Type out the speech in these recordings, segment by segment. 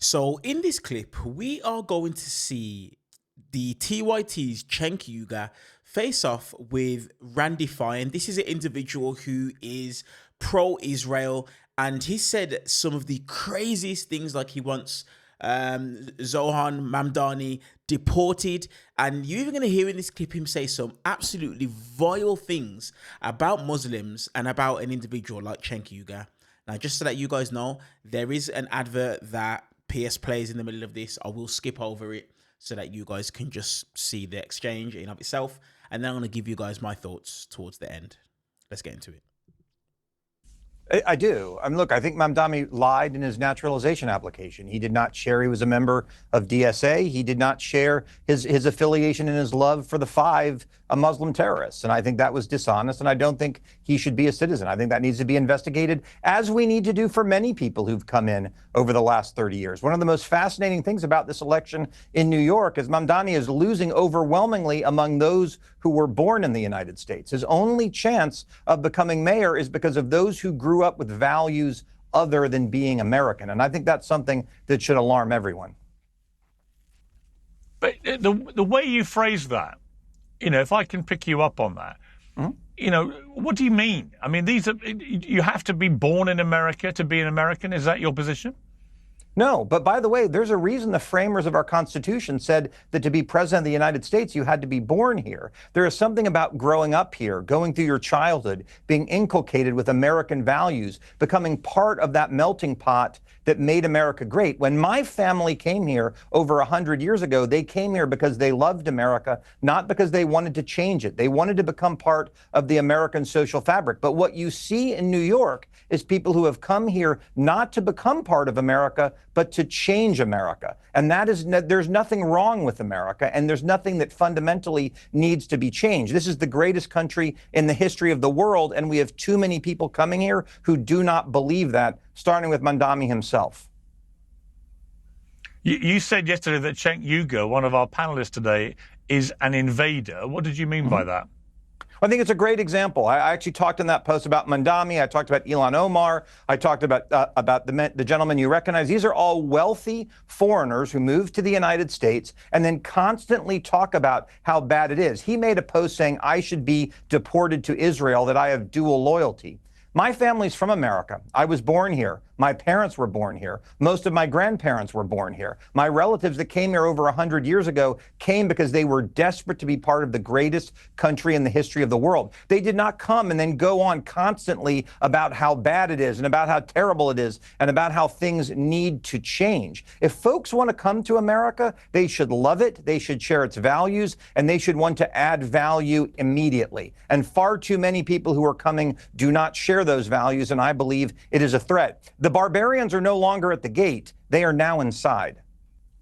So in this clip, we are going to see the TYT's Cenk Uygur face off with Randy Fine. This is an individual who is pro-Israel, and he said some of the craziest things, like he wants Zohan Mamdani deported, and you're even going to hear in this clip him say some absolutely vile things about Muslims and about an individual like Cenk Uygur. Now, just so that you guys know, there is an advert that Piers plays in the middle of this. I will skip over it so that you guys can just see the exchange in of itself, and then I'm going to give you guys my thoughts towards the end. Let's get into it. I do. Look, I think Mamdani lied in his naturalization application. He did not share he was a member of DSA. He did not share his affiliation and his love for the five Muslim terrorists. And I think that was dishonest. And I don't think he should be a citizen. I think that needs to be investigated, as we need to do for many people who've come in over the last 30 years. One of the most fascinating things about this election in New York is Mamdani is losing overwhelmingly among those who were born in the United States. His only chance of becoming mayor is because of those who grew up with values other than being American. And I think that's something that should alarm everyone. But the way you phrase that, if I can pick you up on that, what do you mean? I mean, you have to be born in America to be an American. Is that your position? No, but by the way, there's a reason the framers of our Constitution said that to be president of the United States, you had to be born here. There is something about growing up here, going through your childhood, being inculcated with American values, becoming part of that melting pot that made America great. When my family came here over 100 years ago, they came here because they loved America, not because they wanted to change it. They wanted to become part of the American social fabric. But what you see in New York is people who have come here not to become part of America, but to change America. And there's nothing wrong with America, and there's nothing that fundamentally needs to be changed. This is the greatest country in the history of the world, and we have too many people coming here who do not believe that, starting with Mamdani himself. You said yesterday that Cenk Uygur, one of our panelists today, is an invader. What did you mean by that? I think it's a great example. I actually talked in that post about Mamdani. I talked about Ilhan Omar. I talked about the gentleman you recognize. These are all wealthy foreigners who moved to the United States and then constantly talk about how bad it is. He made a post saying, I should be deported to Israel, that I have dual loyalty. My family's from America. I was born here. My parents were born here. Most of my grandparents were born here. My relatives that came here over 100 years ago came because they were desperate to be part of the greatest country in the history of the world. They did not come and then go on constantly about how bad it is and about how terrible it is and about how things need to change. If folks want to come to America, they should love it, they should share its values, and they should want to add value immediately. And far too many people who are coming do not share those values, and I believe it is a threat. The barbarians are no longer at the gate. They are now inside.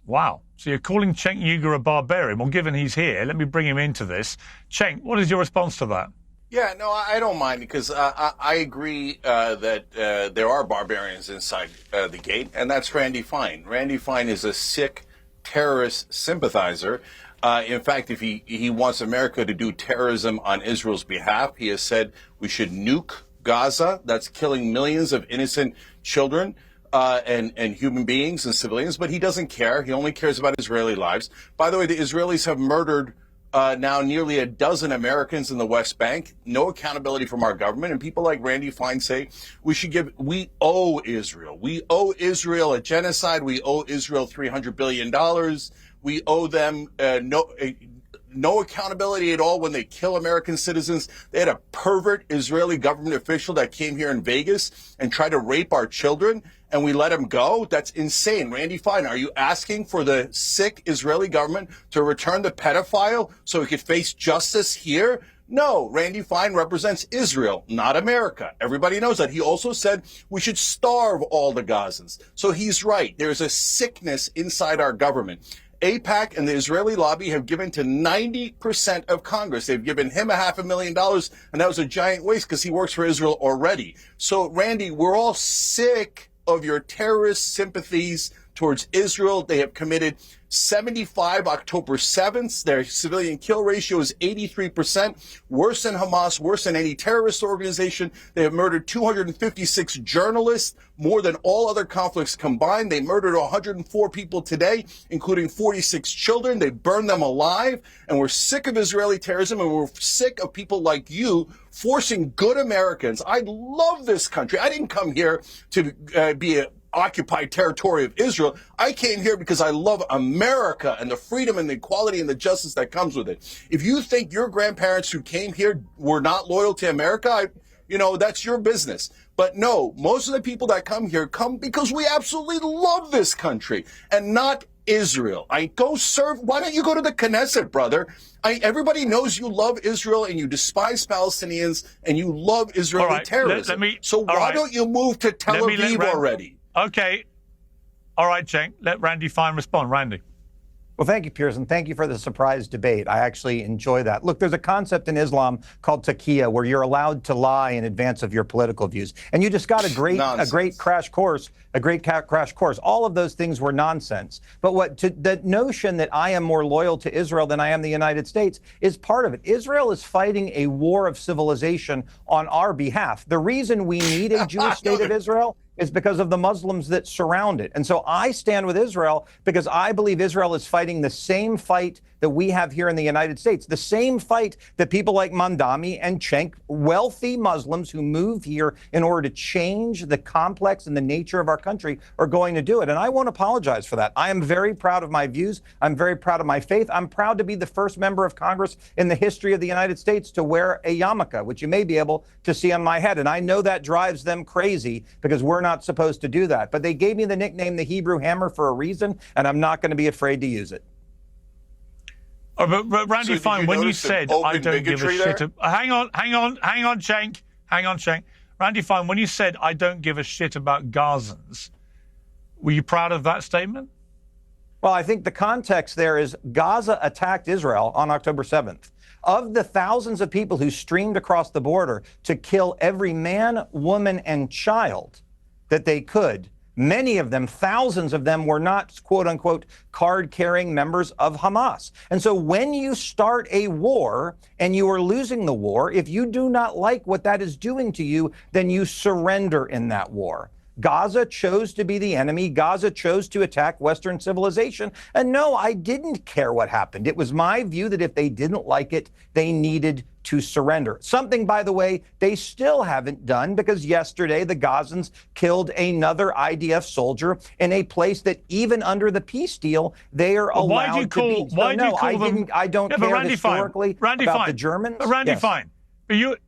Wow. So you're calling Cenk Uygur a barbarian. Well, given he's here, let me bring him into this. Cenk, what is your response to that? Yeah, no, I don't mind, because I agree that there are barbarians inside the gate, and that's Randy Fine. Randy Fine is a sick terrorist sympathizer. In fact, if he wants America to do terrorism on Israel's behalf, he has said we should nuke Gaza. That's killing millions of innocent children and human beings and civilians, but he doesn't care. He only cares about Israeli lives. By the way, the Israelis have murdered now nearly a dozen Americans in the West Bank. No accountability from our government. And people like Randy Fine say we owe Israel. We owe Israel a genocide. We owe Israel $300 billion. We owe them no accountability at all when they kill American citizens. They had a pervert Israeli government official that came here in Vegas and tried to rape our children, and we let him go? That's insane. Randy Fine, are you asking for the sick Israeli government to return the pedophile so he could face justice here? No, Randy Fine represents Israel, not America. Everybody knows that. He also said we should starve all the Gazans. So he's right. There's a sickness inside our government. AIPAC and the Israeli lobby have given to 90% of Congress. They've given him $500,000, and that was a giant waste because he works for Israel already. So, Randy, we're all sick of your terrorist sympathies, towards Israel. They have committed 75 October 7th. Their civilian kill ratio is 83%, worse than Hamas, worse than any terrorist organization. They have murdered 256 journalists, more than all other conflicts combined. They murdered 104 people today, including 46 children. They burned them alive. And we're sick of Israeli terrorism, and we're sick of people like you forcing good Americans. I love this country. I didn't come here to be a occupied territory of Israel. I came here because I love America and the freedom and the equality and the justice that comes with it. If you think your grandparents who came here were not loyal to America, that's your business. But no, most of the people that come here come because we absolutely love this country and not Israel. Why don't you go to the Knesset, brother? Everybody knows you love Israel and you despise Palestinians and you love Israeli terrorism. Why don't you move to Tel Aviv already? Okay. All right, Cenk. Let Randy Fine respond. Randy. Well, thank you, Piers, and thank you for the surprise debate. I actually enjoy that. Look, there's a concept in Islam called taqiyya where you're allowed to lie in advance of your political views. And you just got a great crash course. All of those things were nonsense. But the notion that I am more loyal to Israel than I am the United States is part of it. Israel is fighting a war of civilization on our behalf. The reason we need a Jewish state of Israel is because of the Muslims that surround it. And so I stand with Israel because I believe Israel is fighting the same fight that we have here in the United States, the same fight that people like Mandami and Cenk, wealthy Muslims who move here in order to change the complex and the nature of our country, are going to do it. And I won't apologize for that. I am very proud of my views. I'm very proud of my faith. I'm proud to be the first member of Congress in the history of the United States to wear a yarmulke, which you may be able to see on my head. And I know that drives them crazy because we're not supposed to do that. But they gave me the nickname the Hebrew Hammer for a reason, and I'm not going to be afraid to use it. Oh, but Randy Fine, when you said I don't give a shit, hang on, Cenk. Randy Fine, when you said I don't give a shit about Gazans, were you proud of that statement? Well, I think the context there is Gaza attacked Israel on October 7th. Of the thousands of people who streamed across the border to kill every man, woman, and child that they could, many of them, thousands of them, were not, quote unquote, card-carrying members of Hamas. And so when you start a war and you are losing the war, if you do not like what that is doing to you, then you surrender in that war. Gaza chose to be the enemy. Gaza chose to attack Western civilization. And no, I didn't care what happened. It was my view that if they didn't like it, they needed to surrender. Something, by the way, they still haven't done, because yesterday the Gazans killed another IDF soldier in a place that even under the peace deal, they are allowed to be. Why do you call them? I don't care historically about the Germans. Randy Fine. But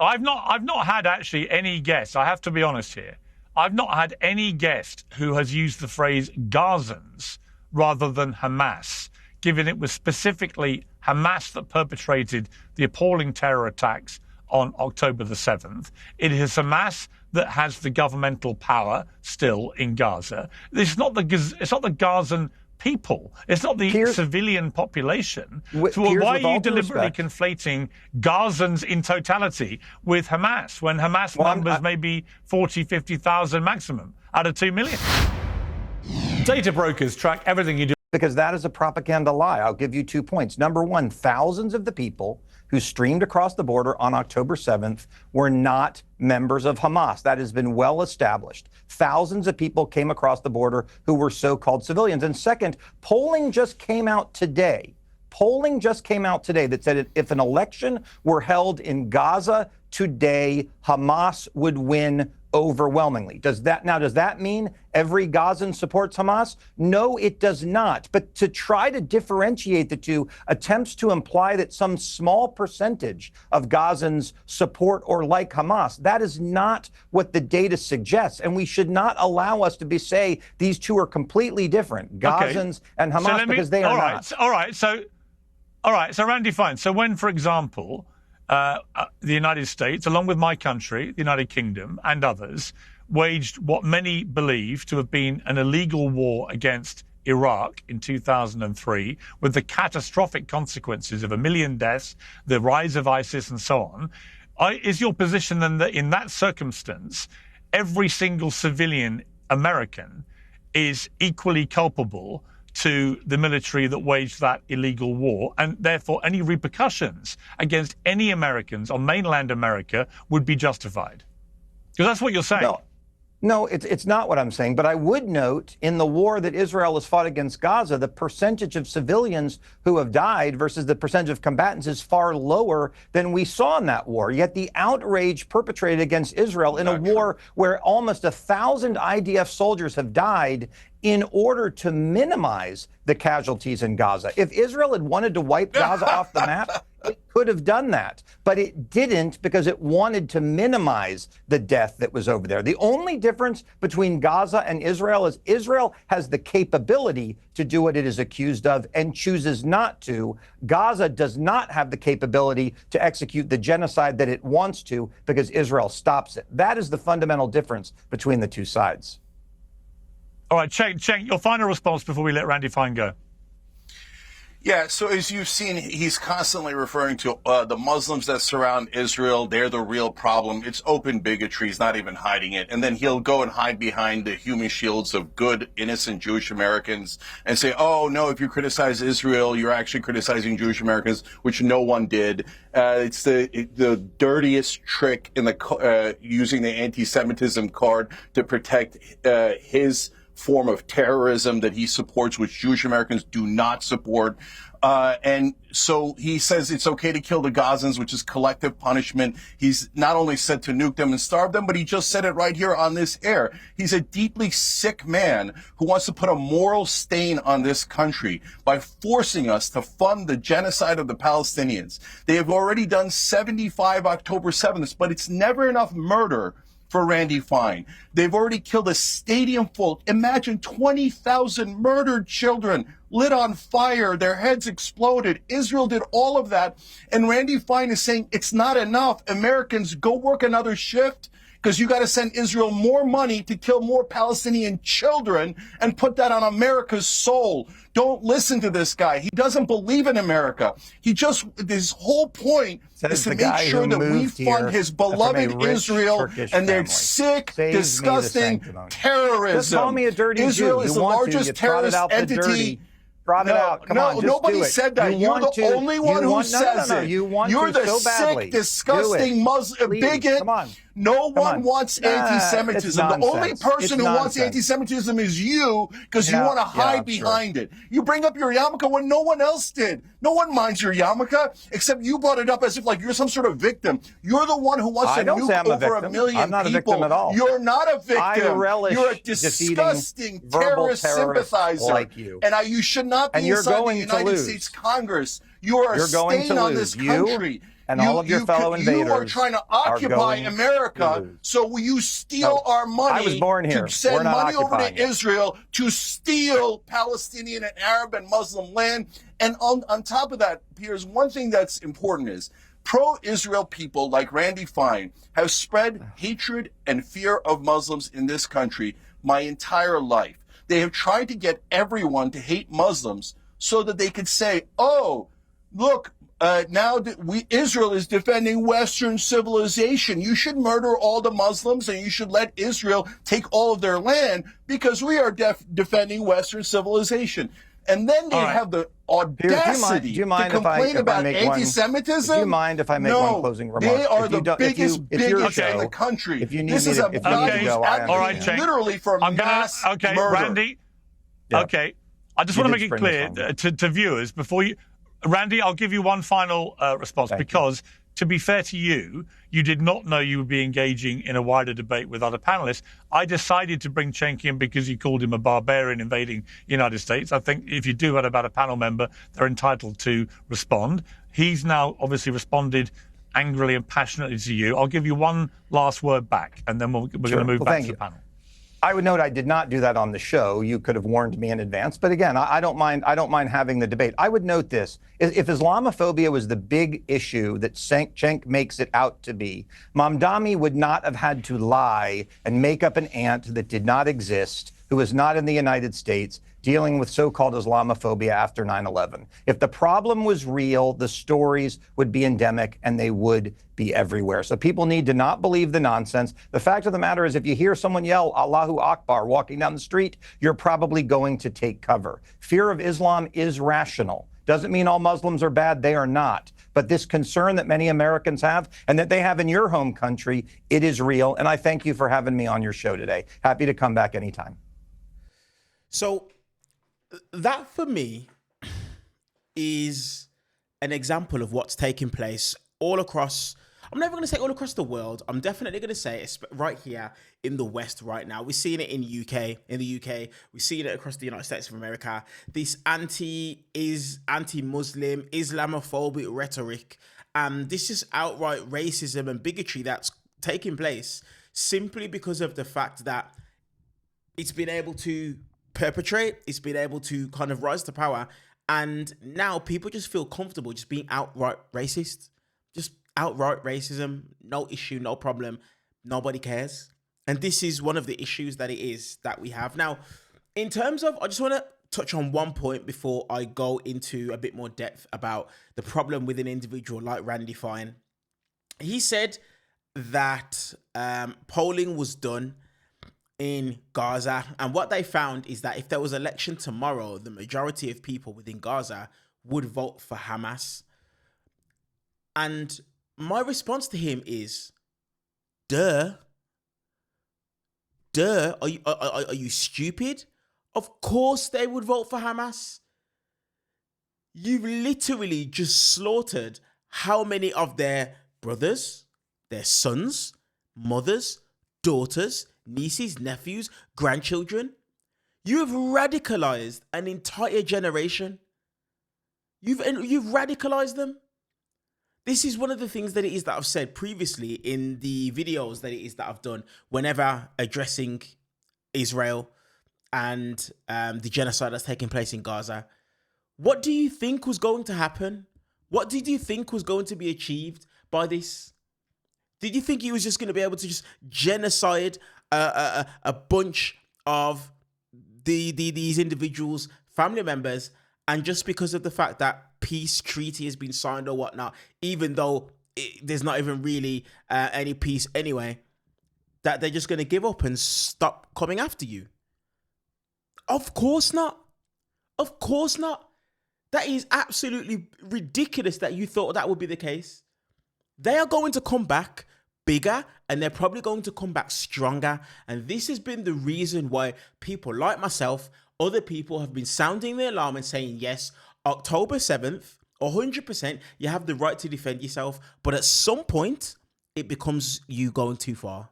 I've not had actually any guest. I have to be honest here. I've not had any guest who has used the phrase Gazans rather than Hamas, given it was specifically Hamas that perpetrated the appalling terror attacks on October the 7th. It is Hamas that has the governmental power still in Gaza. It's not the Gazan people. It's not the civilian population. So why are you deliberately conflating Gazans in totality with Hamas when Hamas numbers may be 40, 50,000 maximum out of 2 million? Data brokers track everything you do. Because that is a propaganda lie. I'll give you 2 points. Number one, thousands of the people who streamed across the border on October 7th were not members of Hamas. That has been well established. Thousands of people came across the border who were so-called civilians. And second, polling just came out today. That said if an election were held in Gaza today, Hamas would win overwhelmingly. Does that mean every Gazan supports Hamas? No, it does not. But to try to differentiate the two attempts to imply that some small percentage of Gazans support or like Hamas, that is not what the data suggests. And we should not allow us to say these two are completely different, Gazans and Hamas, because they are not. All right. So Randy Fine. So when, for example, the United States, along with my country, the United Kingdom, and others, waged what many believe to have been an illegal war against Iraq in 2003, with the catastrophic consequences of 1 million deaths, the rise of ISIS, and so on. Is your position then that in that circumstance, every single civilian American is equally culpable to the military that waged that illegal war, and therefore any repercussions against any Americans on mainland America would be justified. Because that's what you're saying. No, it's not what I'm saying. But I would note in the war that Israel has fought against Gaza, the percentage of civilians who have died versus the percentage of combatants is far lower than we saw in that war. Yet the outrage perpetrated against Israel in a war where almost 1,000 IDF soldiers have died in order to minimize the casualties in Gaza. If Israel had wanted to wipe Gaza off the map, it could have done that, but it didn't because it wanted to minimize the death that was over there. The only difference between Gaza and Israel is Israel has the capability to do what it is accused of and chooses not to. Gaza does not have the capability to execute the genocide that it wants to because Israel stops it. That is the fundamental difference between the two sides. All right, Cenk, your final response before we let Randy Fine go. Yeah, so as you've seen, he's constantly referring to the Muslims that surround Israel. They're the real problem. It's open bigotry. He's not even hiding it. And then he'll go and hide behind the human shields of good, innocent Jewish Americans and say, oh, no, if you criticize Israel, you're actually criticizing Jewish Americans, which no one did. It's the dirtiest trick in the using the anti-Semitism card to protect his form of terrorism that he supports, which Jewish Americans do not support. And so he says it's okay to kill the Gazans, which is collective punishment. He's not only said to nuke them and starve them, but he just said it right here on this air. He's a deeply sick man who wants to put a moral stain on this country by forcing us to fund the genocide of the Palestinians. They have already done 75 October 7th, but it's never enough murder for Randy Fine. They've already killed a stadium full. Imagine 20,000 murdered children lit on fire. Their heads exploded. Israel did all of that. And Randy Fine is saying it's not enough. Americans, go work another shift because you got to send Israel more money to kill more Palestinian children and put that on America's soul. Don't listen to this guy. He doesn't believe in America. His whole point is to make sure that we fund his beloved Israel and their sick, disgusting terrorism. Just call me a dirty Israel Jew. is the largest terrorist entity. Nobody said that. You're the only one who says it. You're the sick, disgusting Muslim bigot. No one wants anti-Semitism. The only person who wants anti-Semitism is you because you want to hide behind it. You bring up your yarmulke when no one else did. No one minds your yarmulke except you brought it up as if like you're some sort of victim. You're the one who wants to nuke over a million people. I'm not a victim at all. You're not a victim. I relish you're a disgusting terrorist sympathizer. Like you. And you should not be inside the United States Congress. You are a stain on this country. And all of your fellow invaders you are trying to occupy America, so you steal our money I was born here. to send money over to Israel to steal Palestinian and Arab and Muslim land. And on top of that, Piers, one thing that's important is pro-Israel people like Randy Fine have spread hatred and fear of Muslims in this country my entire life. They have tried to get everyone to hate Muslims so that they could say, oh, look, now that Israel is defending Western civilization. You should murder all the Muslims and you should let Israel take all of their land because we are defending Western civilization. And then they have the audacity to complain about anti-Semitism. Do you mind if I make one closing remark? They are the biggest bigots in the country. This is a literally for mass murder. Randy. Okay, I just want to make it clear to viewers before you. Randy, I'll give you one final response because, to be fair to you, you did not know you would be engaging in a wider debate with other panelists. I decided to bring Cenk in because you called him a barbarian invading the United States. I think if you do that about a panel member, they're entitled to respond. He's now obviously responded angrily and passionately to you. I'll give you one last word back, and then we're going to move back to the panel. I would note I did not do that on the show. You could have warned me in advance. But again, I don't mind having the debate. I would note this. If Islamophobia was the big issue that Cenk makes it out to be, Mamdani would not have had to lie and make up an ant that did not exist who is not in the United States dealing with so-called Islamophobia after 9/11. If the problem was real, the stories would be endemic and they would be everywhere. So people need to not believe the nonsense. The fact of the matter is, if you hear someone yell Allahu Akbar walking down the street, you're probably going to take cover. Fear of Islam is rational. Doesn't mean all Muslims are bad. They are not. But this concern that many Americans have and that they have in your home country, it is real. And I thank you for having me on your show today. Happy to come back anytime. So that for me is an example of what's taking place all across. I'm never going to say all across the world. I'm definitely going to say it's right here in the West right now. We're seeing it in the UK. We're seeing it across the United States of America. This anti-Muslim, Islamophobic rhetoric, this is outright racism and bigotry that's taking place simply because of the fact that it's been able to perpetrate, it's been able to kind of rise to power, and now people just feel comfortable just being outright racist. Just outright racism, no issue, no problem, nobody cares. And this is one of the issues that we have. Now, in terms of, I just want to touch on one point before I go into a bit more depth about the problem with an individual like Randy Fine. He said that polling was done in Gaza, and what they found is that if there was election tomorrow, the majority of people within Gaza would vote for Hamas. And my response to him is, duh. Are you stupid? Of course they would vote for Hamas. You've literally just slaughtered how many of their brothers, their sons, mothers, daughters, nieces, nephews, grandchildren. You have radicalized an entire generation. You've radicalized them. This is one of the things that it is that I've said previously in the videos that it is that I've done whenever addressing Israel and the genocide that's taking place in Gaza. What do you think was going to happen? What did you think was going to be achieved by this? Did you think he was just going to be able to just genocide a bunch of these individuals, family members, and just because of the fact that peace treaty has been signed or whatnot, even though there's not even really any peace anyway, that they're just going to give up and stop coming after you? Of course not. Of course not. That is absolutely ridiculous that you thought that would be the case. They are going to come back bigger, and they're probably going to come back stronger. And this has been the reason why people like myself, other people have been sounding the alarm and saying, yes, October 7th, 100%, you have the right to defend yourself. But at some point, it becomes you going too far.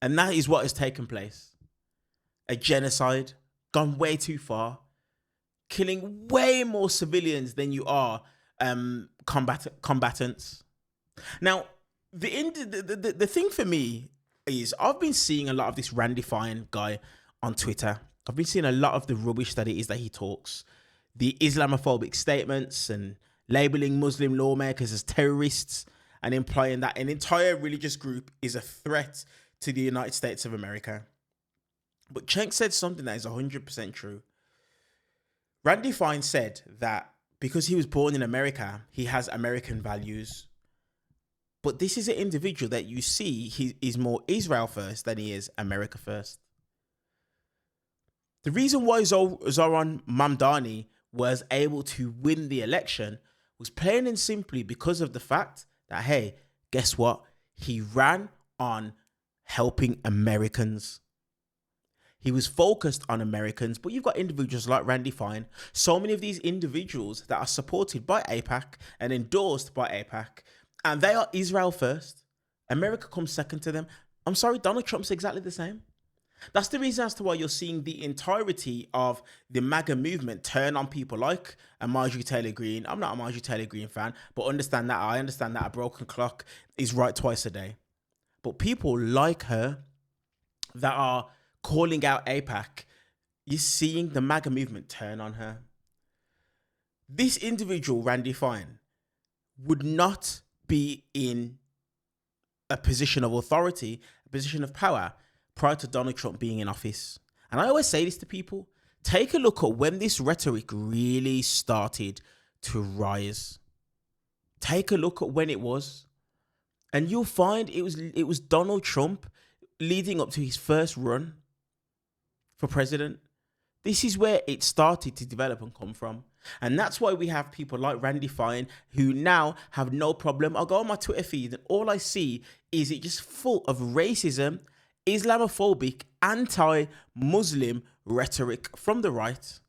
And that is what has taken place. A genocide gone way too far, killing way more civilians than you are combatants. Now, the thing for me is I've been seeing a lot of this Randy Fine guy on Twitter. I've been seeing a lot of the rubbish that it is that he talks, the Islamophobic statements and labeling Muslim lawmakers as terrorists and implying that an entire religious group is a threat to the United States of America. But Cenk said something that is 100% true. Randy Fine said that because he was born in America, he has American values. But this is an individual that you see, he is more Israel first than he is America first. The reason why Zoran Mamdani was able to win the election was plain and simply because of the fact that, hey, guess what? He ran on helping Americans. He was focused on Americans, but you've got individuals like Randy Fine, so many of these individuals that are supported by AIPAC and endorsed by AIPAC, and they are Israel first. America comes second to them. I'm sorry, Donald Trump's exactly the same. That's the reason as to why you're seeing the entirety of the MAGA movement turn on people like Marjorie Taylor Greene. I'm not a Marjorie Taylor Greene fan, but I understand that a broken clock is right twice a day. But people like her that are calling out AIPAC, you're seeing the MAGA movement turn on her. This individual, Randy Fine, would not be in a position of authority, a position of power, prior to Donald Trump being in office. And I always say this to people, take a look at when this rhetoric really started to rise. Take a look at when it was. And you'll find it was Donald Trump leading up to his first run for president. This is where it started to develop and come from. And that's why we have people like Randy Fine who now have no problem. I'll go on my Twitter feed and all I see is it just full of racism, Islamophobic, anti-Muslim rhetoric from the right.